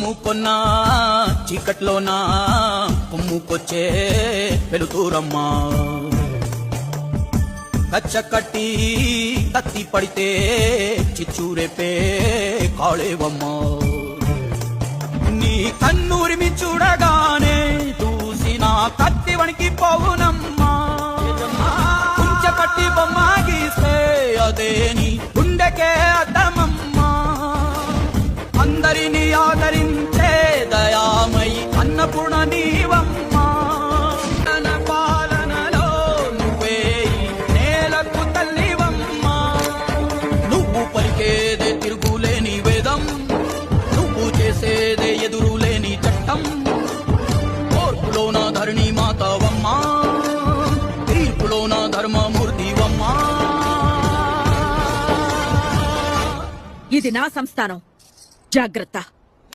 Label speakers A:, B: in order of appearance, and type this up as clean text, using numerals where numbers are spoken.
A: కొన్నా చీకట్లోనా కొమ్ముకొచ్చే వెలుతురమ్మా కచ్చ కట్టి కత్తి పడితే చిచ్చూరేపే కాళేవమ్మా నీ కన్నూరిమి చూడగానే చూసిన కత్తి వణికి పోవునమ్మా కుంచె పట్టి బొమ్మ గీస్తే అదే నీ గుండెకే అద్దమమ్మా అందరిని ఆదరించే దయామయి అన్నపూర్ణ నీవమ్మా తన పాలనలో నువ్వే నేలకు తల్లివమ్మా నువ్వు పలికేదే తిరుగులేని వేదం నువ్వు చేసేదే ఎదురులేని చట్టం కోర్పులోన ధరణి మాతవమ్మా తీర్పులోన ధర్మమూర్తివమ్మా
B: ఇది నా సంస్థానం జాగ్రత్త